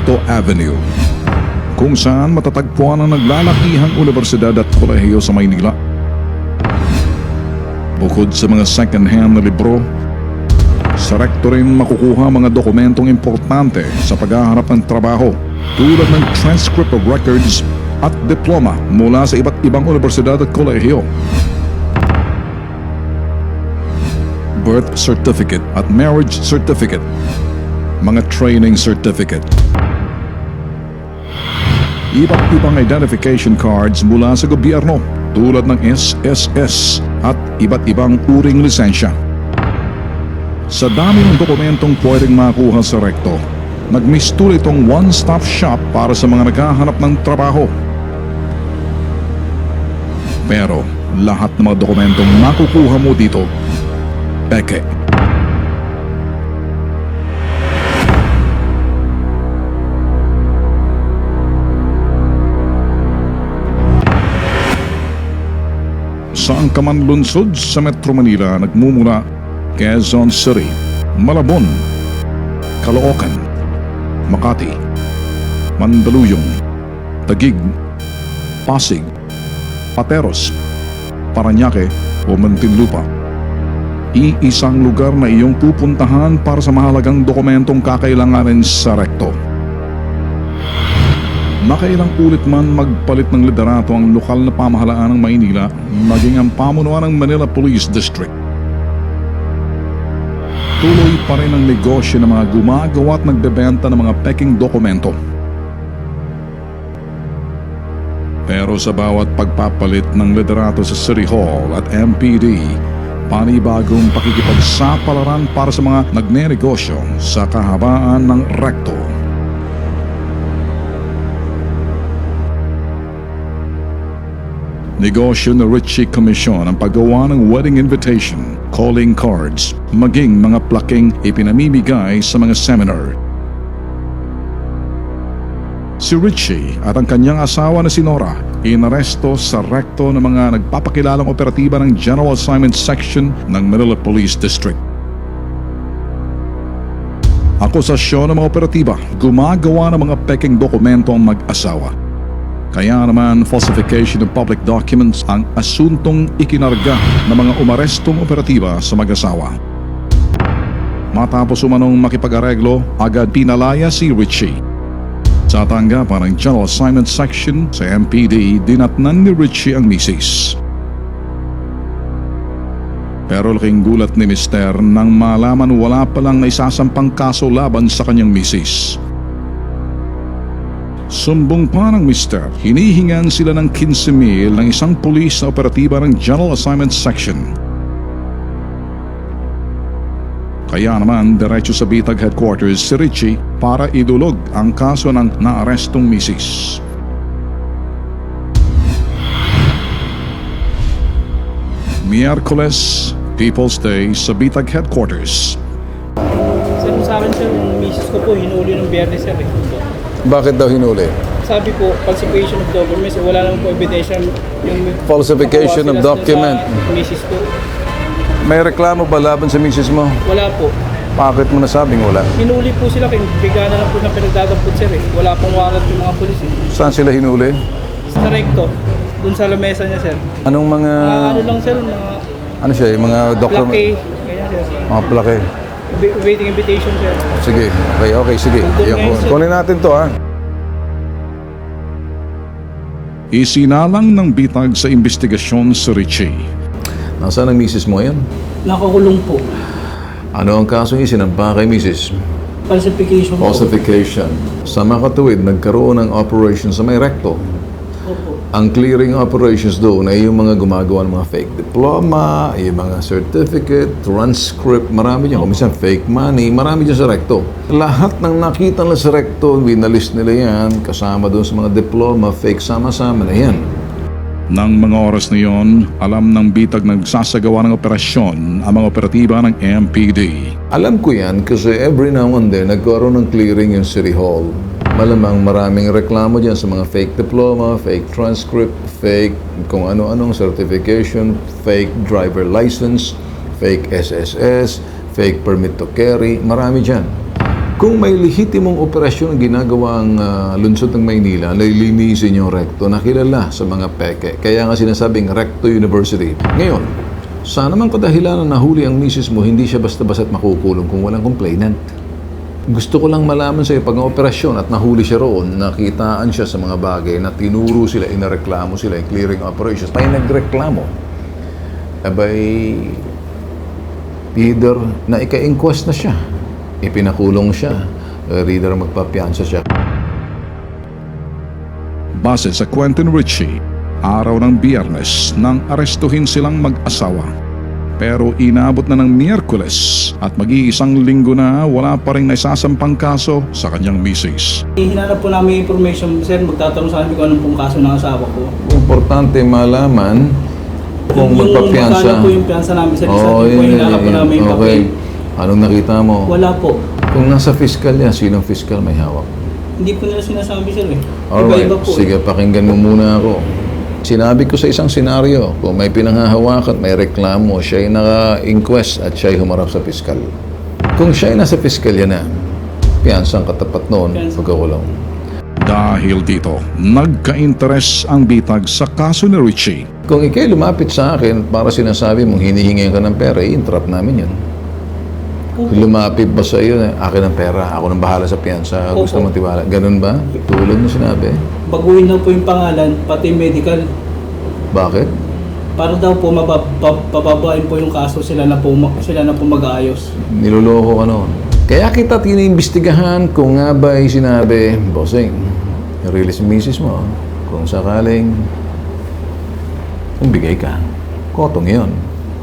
Recto Avenue, kung saan matatagpuan ang naglalakihang universidad at kolehiyo sa Maynila. Bukod sa mga second-hand na libro, sa Recto rin makukuha mga dokumentong importante sa paghahanap ng trabaho tulad ng transcript of records at diploma mula sa iba't ibang universidad at kolehiyo, birth certificate at marriage certificate, mga training certificate, iba't ibang identification cards mula sa gobyerno tulad ng SSS at iba't ibang uring lisensya. Sa dami ng dokumentong pwedeng makuha sa Recto, nagmistula itong one-stop shop para sa mga naghahanap ng trabaho. Pero lahat ng mga dokumentong makukuha mo dito, peke. Saan ka man lunsod sa Metro Manila, nagmumula Quezon City, Malabon, Caloocan, Makati, Mandaluyong, Taguig, Pasig, Pateros, Parañaque o Muntinlupa. Iisang lugar na iyong pupuntahan para sa mahalagang dokumentong kakailanganin sa Recto. Nakailang ulit man magpalit ng liderato ang lokal na pamahalaan ng Maynila, maging ang pamunuan ng Manila Police District, tuloy pa rin ang negosyo ng mga gumagawa at nagbebenta ng mga peking dokumento. Pero sa bawat pagpapalit ng liderato sa City Hall at MPD, panibagong pakikipagsapalaran para sa mga nagnenegosyo sa kahabaan ng Recto. Negosyo na Ritchie Commission ang paggawa ng wedding invitation, calling cards, maging mga plaking ipinamimigay sa mga seminar. Si Ritchie at ang kanyang asawa na si Nora inaresto sa Recto ng mga nagpapakilalang operatiba ng General Assignment Section ng Manila Police District. Akusasyon ng mga operatiba, gumagawa ng mga peking dokumento ang mag-asawa. Kaya naman falsification of public documents ang asuntong ikinarga ng mga umarestong operatiba sa mag-asawa. Matapos umanong makipag-areglo, agad pinalaya si Ritchie. Sa tanggapan ng General Assignment Section sa MPD, dinatnan ni Ritchie ang misis. Pero laking gulat ni Mister nang malaman wala palang naisasampang kaso laban sa kanyang misis. Sumbong pa ng Mister, hinihingan sila ng 15,000 ng isang pulis na operatiba ng General Assignment Section. Kaya naman, diretso sa Bitag Headquarters si Ritchie para idulog ang kaso ng naarestong misis. Miyerkules, People's Day sa Bitag Headquarters. Sir, sa akin sir, yung misis ko po, hinuli ng Biyernes sir. Bakit daw hinuli? Sabi po, falsification of documents, wala naman po ebidensya yung Falsification of document. Sa misis ko. May reklamo ba laban sa misis mo? Wala po. Bakit mo nasabing wala? Hinuli po sila, kaya bigana na po na pinagdadampot sir eh. Wala pong warrant yung mga pulis eh. Saan sila hinuli? Sa Recto, dun sa lamesa niya sir. Anong mga... Ano lang sir, mga Ano siya? Yung mga document? plake, ganyan sir. Mga plake. Waiting invitation sir. Sige. Okay, sige. Kunin natin to ha. Isinalang ng Bitag sa investigasyon si Ritchie. Nasaan ang misis mo ngayon? Nakakulong po. Ano ang kasong isinampa kay misis? Falsification po. Falsification. Sa makatuwid, nagkaroon ng operation sa may Recto. Opo. Ang clearing operations doon ay yung mga gumagawa ng mga fake diploma, yung mga certificate, transcript, marami dyan. Minsan fake money, marami dyan sa Recto. Lahat ng nakita nila sa Recto, winalis nila yan, kasama doon sa mga diploma, fake, sama-sama na yan. Nang mga oras na yon, alam ng Bitag nagsasagawa ng operasyon ang mga operatiba ng MPD. Alam ko yan kasi every now and then nagkaroon ng clearing yung City Hall. Malamang maraming reklamo dyan sa mga fake diploma, fake transcript, fake kung ano-anong certification, fake driver license, fake SSS, fake permit to carry, marami dyan. Kung may lehitimong operasyon ginagawa ang lungsod ng Maynila, lilinisin yung Recto na kilala sa mga peke. Kaya nga sinasabing Recto University. Ngayon, sa namang kadahilanan na nahuli ang misis mo, hindi siya basta-basta't makukulong kung walang complainant. Gusto ko lang malaman sa'yo, pag ang operasyon at nahuli siya roon, nakitaan siya sa mga bagay na tinuro sila, inareklamo sila, clearing operations, may nagreklamo. Abay, either na ika-inquest na siya, ipinakulong siya, either magpapiansa siya. Base sa Quentin Ritchie, araw ng Biyernes nang arestuhin silang mag-asawa. Pero inabot na ng Miyerkules at mag-iisang linggo na wala pa rin naisasampang kaso sa kanyang misis. Hinanap po namin information, sir, magtatanong sa amin kung anong pong kaso ng asawa ko. Importante malaman kung magpapiansa. Magkano po yung piansa namin, sir, isa po hinanap po namin yung okay. papel. Anong nakita mo? Wala po. Kung nasa fiscal yan, sinong fiscal may hawak? Hindi po nila sinasabi, sir, eh. Alright, Iba-iba po. sige, pakinggan mo muna ako. Sinabi ko sa isang senaryo, kung may pinanghahawakan, may reklamo, siya ay naka-inquest at siya ay humarap sa piskal. Kung siya ay nasa piskal, yan na. Piyansang katapat noon, pagkakulong. Dahil dito, nagka-interes ang bitag sa kaso ni Ritchie. Kung ikay lumapit sa akin para sinasabi mong hinihingi ka ng pera, i-interrupt namin yun. Lumapit ba sa iyo, akin ang pera, ako nang bahala sa piyansa, gusto mo tiwala. Ganun ba? Tulad mo sinabi. Baguhin daw po yung pangalan, pati medical. Bakit? Para daw po mababain po yung kaso, sila na po mag-aayos. Niloloko ka noon. Kaya kita tiniimbestigahan kung nga ba ay sinabi, bossing, release yung misis mo. Kung sakaling bigay ka, kotong yun.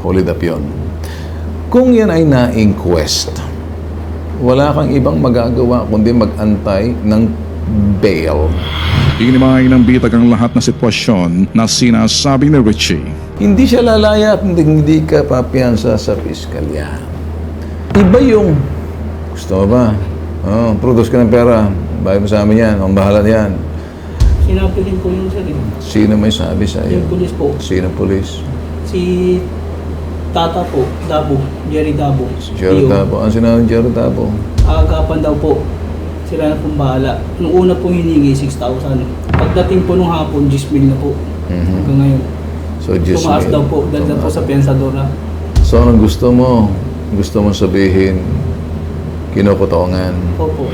Hold up yun. Kung yan ay na-inquest, wala kang ibang magagawa kundi mag-antay ng bail. Inimay ng bitag ang lahat na sitwasyon na sinasabi ni Ritchie. Hindi siya lalaya at hindi ka papiyansa sa piskalya. Iba yung, gusto mo ba? Oh, produce ka ng pera, bayad mo sa amin yan, ang bahala yan. Sinabi din po yung sir, eh. Sino may sabi sa iyo? Yung pulis po. Sino pulis? Si Tata po, Dabo, Jerry Dabo. Jerry Dabo. Ang sinabi ng Jerry Dabo? Agapan daw po. Sila na pong bahala. Nung una pong hiningi, 6,000. Pagdating po nung hapon, 10,000 na po. Hanggang ngayon. So, just Tumaas daw po, dahil daw po sa pensadora. So, anong gusto mo? Gusto mo sabihin, kinukutongan? Opo.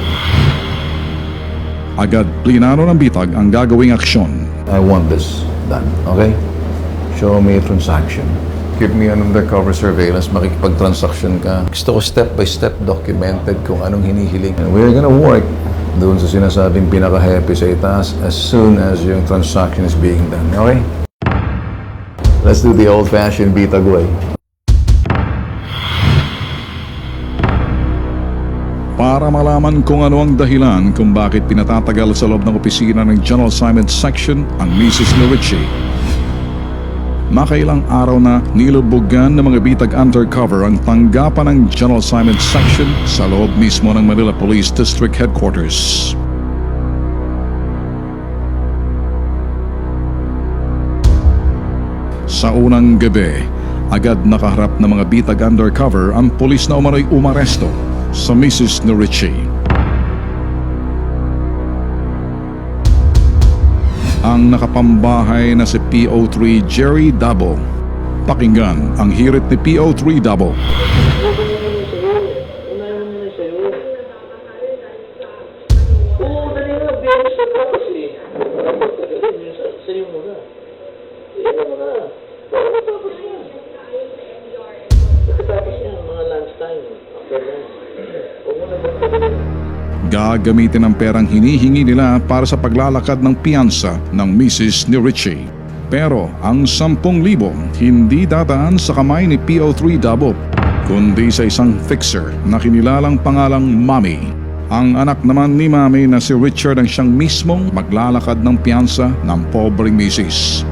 Agad plinano ng bitag ang gagawing aksyon. I want this done. Okay? Show me a transaction. Keep me on undercover surveillance, makikipag-transaction ka. Gusto ko step by step documented kung anong hinihiling. And we're gonna work doon sa sinasabing pinaka-happy sa itaas as soon as yung transaction is being done. Okay? Let's do the old-fashioned bitag way. Para malaman kung ano ang dahilan kung bakit pinatatagal sa loob ng opisina ng General Assignment Section ang Mrs. Ritchie. Makailang araw na nilubugan ng mga bitag undercover ang tanggapan ng General Assignment Section sa loob mismo ng Manila Police District Headquarters. Sa unang gabi, agad nakaharap ng mga bitag undercover ang pulis na umaray umaresto sa Mrs. Ritchie. Ang nakapambahay na si PO3 Jerry Dabo. Pakinggan ang hirit ni PO3 Dabo. Gagamitin ang perang hinihingi nila para sa paglalakad ng piyansa ng Mrs. Ritchie. Pero ang 10,000 hindi dadaan sa kamay ni PO3 Dabo, kundi sa isang fixer na kinilalang pangalang Mami. Ang anak naman ni Mami na si Richard ang siyang mismong maglalakad ng piyansa ng pobreng Mrs.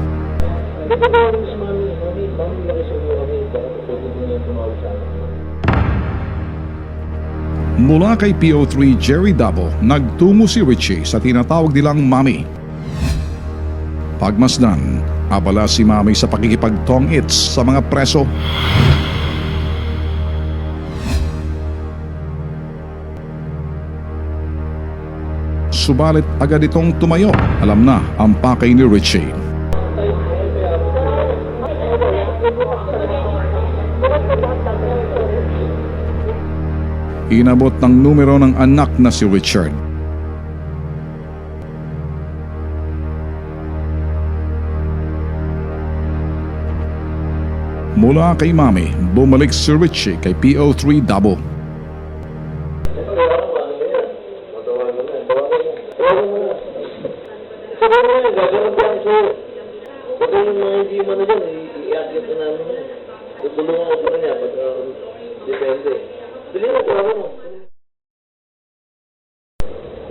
Mula kay PO3 Jerry Dabo, nagtungo si Ritchie sa tinatawag nilang Mami. Pagmasdan, abala si Mami sa pakikipagtong-its sa mga preso. subalit agad itong tumayo. Alam na ang pakay ni Richie. Inabot ng numero ng anak na si Richard. Mula kay Mami, bumalik si Richie kay PO3 Davao.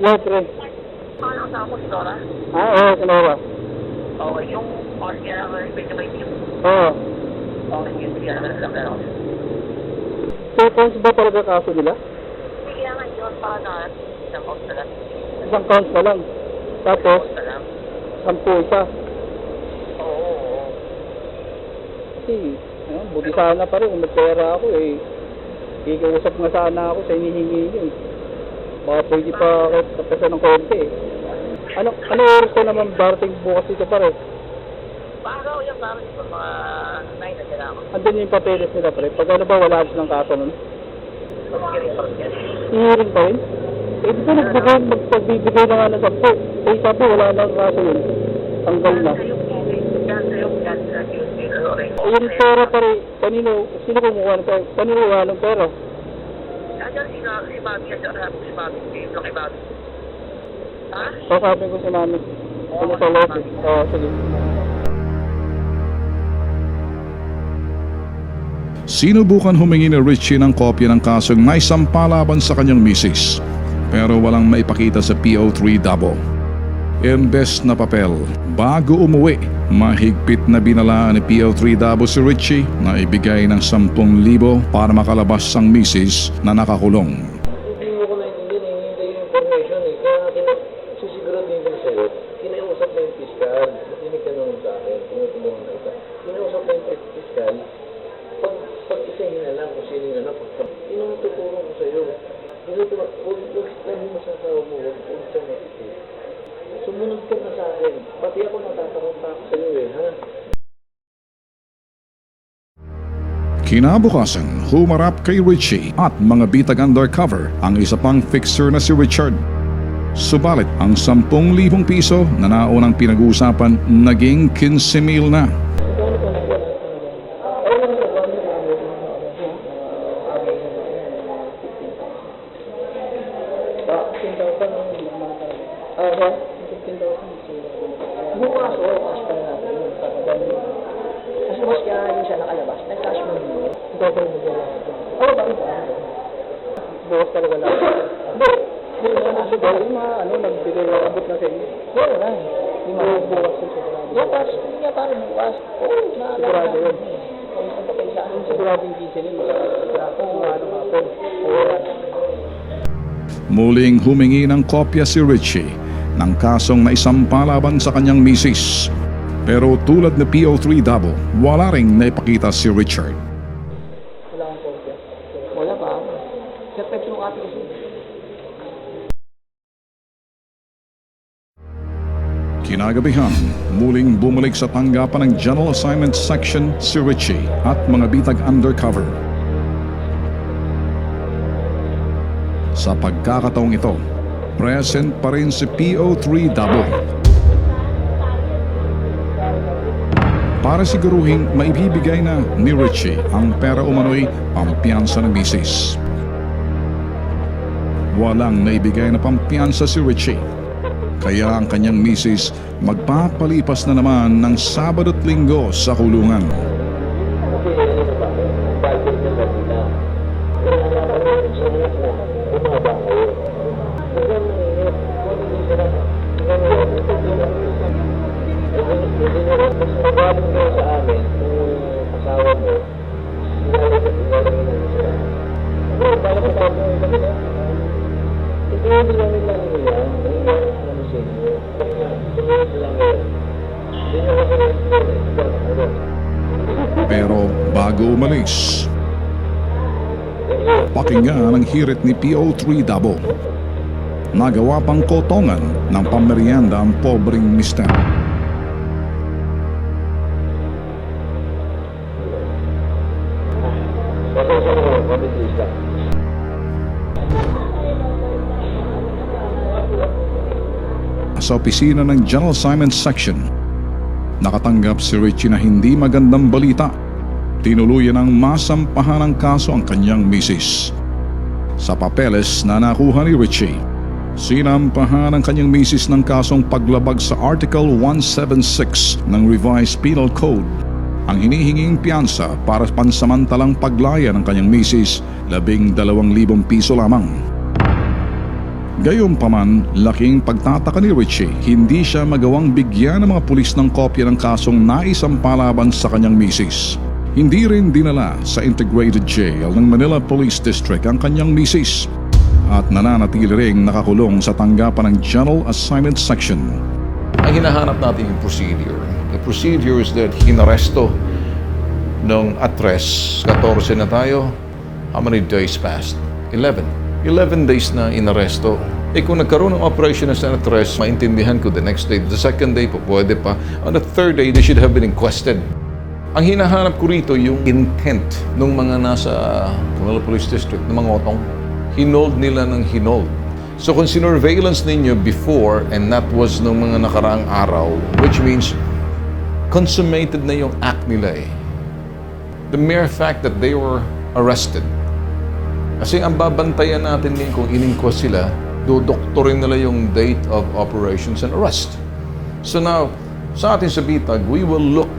Yeah, pre. Ano sa ako, Dora? Oo, Sonora. Okay, yung party na naman, 25 yung Oo. okay, yung sige na lang pero. So, counts ba talaga kaso nila? Sige naman yun, para na isang counts na lang. Isang counts na lang. Tapos, Counts na lang. 10 isa. Oo. Kasi, buti sana pa rin kung nagpera ako eh. Ikiusap nga sana ako sa hinihingi yun. Baka pwede pa kahit kapasa ng konti eh. Ano oras ko naman darating bukas dito pare? Bago yung parang ito, mga 9 na sila ako. Andun yung papeles nila pare. Pag ano ba wala silang kaso nun? Pag-hearing. Hihiring pa rin? Eh di ba magpagbibigay na nga ng 10? Eh sabi wala na ang kaso yun. Tanggal na. Eh yung pera pare, sino kumuha ng pera? Kanino kumuha ng pera? Diyan si Bobby, si Bobby, kay Bobby. Ha? Kasapin ko si mami. Ano sa lobby? Oo, sige. Sinubukan humingi ni Richie ng kopya ng kasong naisampa laban sa kanyang misis, pero walang maipakita sa PO3 Davao. Imbes na papel, bago umuwi, mahigpit na binalaan ni PO3 Davao si Richie na ibigay ng 10,000 para makalabas ang misis na nakakulong. Hindi mo ko naintindihan, hinihintay yung information eh. Kaya susiguraduhin ko sa'yo, kinausap na yung fiscal. Makinig ka naman sa akin, tinutulungan na kita. Kinausap na yung fiscal, pag isahin na lang kung sino na tinutulungan ko sa'yo. Huwag lang mo sa tao mo, huwag siya maisip. Sumunod ka na sa akin, pati ako natatakot pa ako sa'yo eh, ha? Kinabukasan, humarap kay Richie at mga bitag undercover ang isa pang fixer na si Richard. Subalit ang 10,000 piso na naunang pinag-uusapan naging 15,000 na. Bukas o, cash pa natin yun. Kasi mas kaya yun siya nakalabas, nag-cash mo yun. Double mo yun. Oo, bakit ba? Bukas talaga lang. Hindi. Kasi ba, yung mga nagbigay ng abot na sa inyo. Oo na. Yung mga bukas yung sigurado. Bukas, hindi nga parang bukas. Oo, Sigurado yun. Kung saan pa kayo sa akin. Sigurado yung gising yun. Sigurado hapon. Muling humingi ng kopya si Richie ng kasong naisampa laban sa kanyang misis. Pero tulad ni PO3 Davao, wala ring naipakita si Richard. Wala kang kopya. Wala pa ako. Kaya pwede yung copy kasi. Kinagabihan, muling bumalik sa tanggapan ng General Assignment Section si Richie at mga bitag undercover. Sa pagkakataong ito, present pa rin si PO3 Davao. Para siguruhin maibibigay na ni Richie ang pera umano'y pampiyansa ng misis. Walang naibigay na pampiyansa si Richie. Kaya ang kanyang misis magpapalipas na naman ng Sabado at Linggo sa kulungan. Pero bago umalis, pakinggan ang hirit ni PO3 Davao. nagawa pang kotongan ng pamerienda ang pobreng mister. Sa opisina ng General Simons Section, nakatanggap si Richie na hindi magandang balita. Tinuluyan ng masampahan ng kaso ang kanyang misis. Sa papeles na nakuha ni Richie, sinampahan ang kanyang misis ng kasong paglabag sa Article 176 ng Revised Penal Code. Ang hinihinging piyansa para pansamantalang paglaya ng kanyang misis, 12,000 piso lamang. Gayunpaman, laking pagtataka ni Richie, hindi siya magawang bigyan ng mga pulis ng kopya ng kasong naisampa laban sa kanyang misis. Hindi rin dinala sa Integrated Jail ng Manila Police District ang kanyang misis at nananatili ring nakakulong sa tanggapan ng General Assignment Section. Ang hinahanap natin yung procedure. The procedure is that hinaresto nung atres, 14 na tayo. How many days passed? 11 days na inaresto. Kung nagkaroon ng operation na sa atres, maintindihan ko the next day, the second day, pwede pa. On the third day, they should have been inquested. Ang hinahanap ko rito yung intent ng mga nasa Manila Police District, ng mga otong. Hinold nila ng hinold. So kung sinurveillance ninyo before and that was nung mga nakaraang araw, which means consummated na yung act nila eh. The mere fact that they were arrested. Kasi ang babantayan natin din kung in-inquest sila, dodoktorin nila yung date of operations and arrest. So now, sa atin sa Bitag, we will look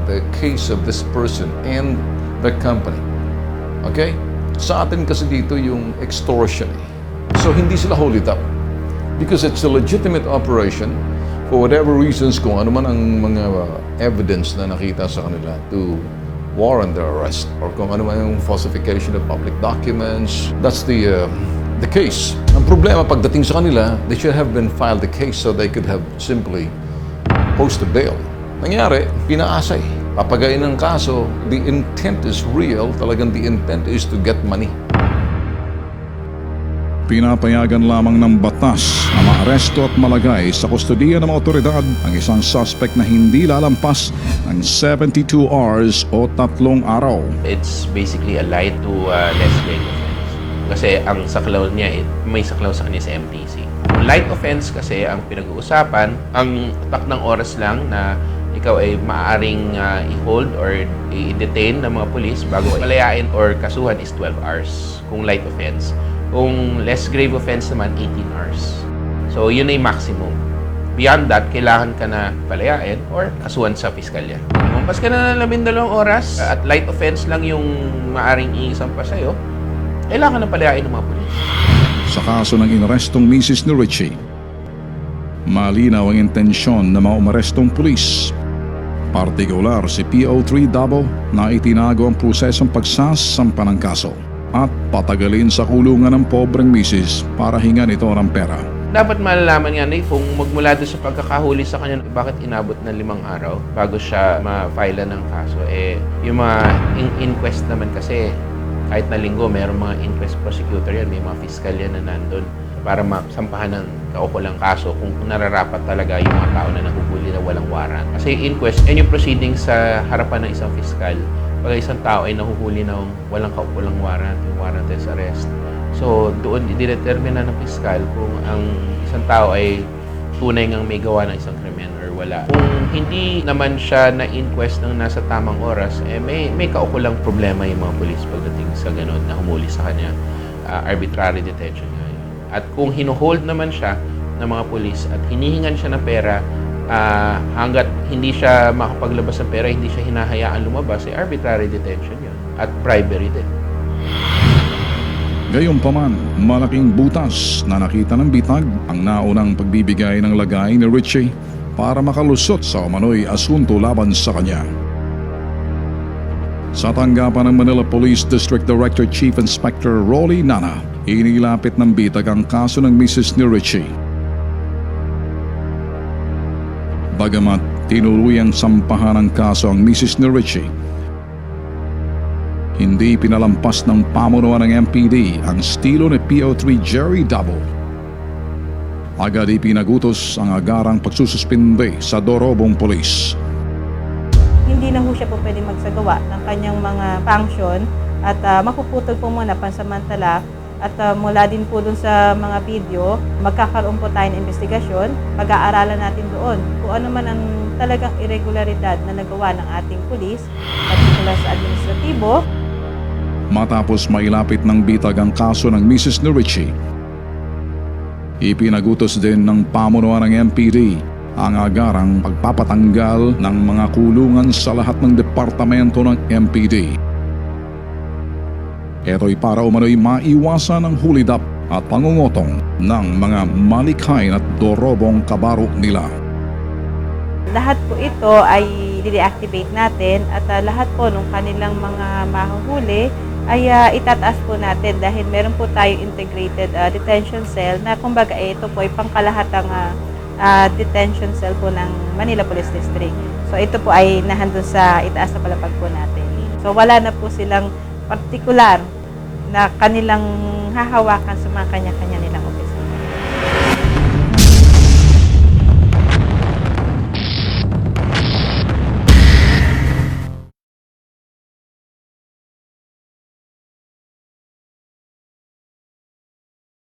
the case of this person and the company. Okay? Sa atin kasi dito yung extortion. So hindi sila hold it up. Because it's a legitimate operation for whatever reasons, kung ano man ang mga evidence na nakita sa kanila to warrant their arrest or kung ano man yung falsification of public documents. That's the case. Ang problema pagdating sa kanila, they should have been filed the case so they could have simply post a bail. Nangyari, pinaasay. Papagayin ng kaso, the intent is real. Talagang the intent is to get money. Pinapayagan lamang ng batas na maaresto at malagay sa kustodiya ng mga otoridad ang isang suspect na hindi lalampas ng 72 hours o 3 araw. It's basically a light to less grave offense. Kasi ang saklaw niya, may saklaw sa kanya sa MTC. Light offense kasi ang pinag-uusapan, ang tatak ng oras lang na ikaw ay maaaring i-hold or i-detain ng mga pulis bago palayain or kasuhan is 12 hours kung light offense. Kung less grave offense naman, 18 hours. So, yun ay maximum. Beyond that, kailangan ka na palayain or kasuhan sa piskalya. Lumampas ka na ng 12 oras at light offense lang yung maaring iisampa sa'yo, kailangan na palayain ng mga pulis. Sa kaso ng inarestong misis ni Richie, malinaw ang intensyon ng mga umarestong pulis. Partikular si PO3 Davao na itinago ang prosesong pagsasampa ng kaso at patagalin sa kulungan ng pobreng misis para hingan ito ng pera. Dapat malalaman nga na kung magmula doon sa pagkakahuli sa kanya, bakit inabot ng 5 araw bago siya ma-file ng kaso. Yung mga inquest naman kasi, kahit na linggo, mayroong mga inquest prosecutor yan, may mga fiscal yan na nandun para masampahan ng kaukulang kaso kung nararapat talaga yung mga tao na nahuhuli na walang warrant. Kasi inquest, yan yung proceedings sa harapan ng isang fiscal. Pag isang tao ay nahuhuli na walang kaukulang warrant, yung warrantless arrest. So, doon i-determine na ng piskal kung ang isang tao ay tunay ngang may gawa ng isang krimen or wala. Kung hindi naman siya na-inquest ng nasa tamang oras, may kaukulang problema yung mga pulis pagdating sa ganun na humuli sa kanya. Arbitrary detention nga yun. At kung hinuhold naman siya ng mga pulis at hinihingan siya ng pera, hanggat hindi siya makapaglabas ng pera, hindi siya hinahayaan lumabas, arbitrary detention yun. At bribery din. Gayunpaman, malaking butas na nakita ng bitag ang naunang pagbibigay ng lagay ni Richie para makalusot sa umano'y asunto laban sa kanya. Sa tanggapan ng Manila Police District Director Chief Inspector Rolly Nana, inilapit ng bitag ang kaso ng misis ni Richie. Bagamat tinuluyang sampahan ng kaso ang misis ni Richie, hindi pinalampas ng pamunuan ng MPD ang estilo ni PO3 Jerry Davao. agad ipinagutos ang agarang pagsususpinde sa Dorobong Police. Hindi na ho siya po pwede magsagawa ng kanyang mga function at mapuputol po muna pansamantala at mula din po dun sa mga video, magkakaroon po tayo ng investigasyon, pag-aaralan natin doon kung ano man ang talagang irregularidad na nagawa ng ating pulis, particular sa administratibo. Matapos mailapit ng bitag ang kaso ng Mrs. ni Richie, ipinagutos din ng pamunuan ng MPD ang agarang pagpapatanggal ng mga kulungan sa lahat ng departamento ng MPD. Ito'y para umano'y maiwasan ang hulidap at pangungutong ng mga malikhain at dorobong kabaro nila. Lahat po ito ay i-deactivate natin at lahat po ng kanilang mga mahuhuli ay itataas po natin dahil meron po tayo integrated detention cell na kumbaga ito po ay pangkalahatang detention cell po ng Manila Police District. So ito po ay nahandun sa itaas na palapag po natin. So wala na po silang partikular na kanilang hahawakan sa mga kanya-kanya nilang opisina.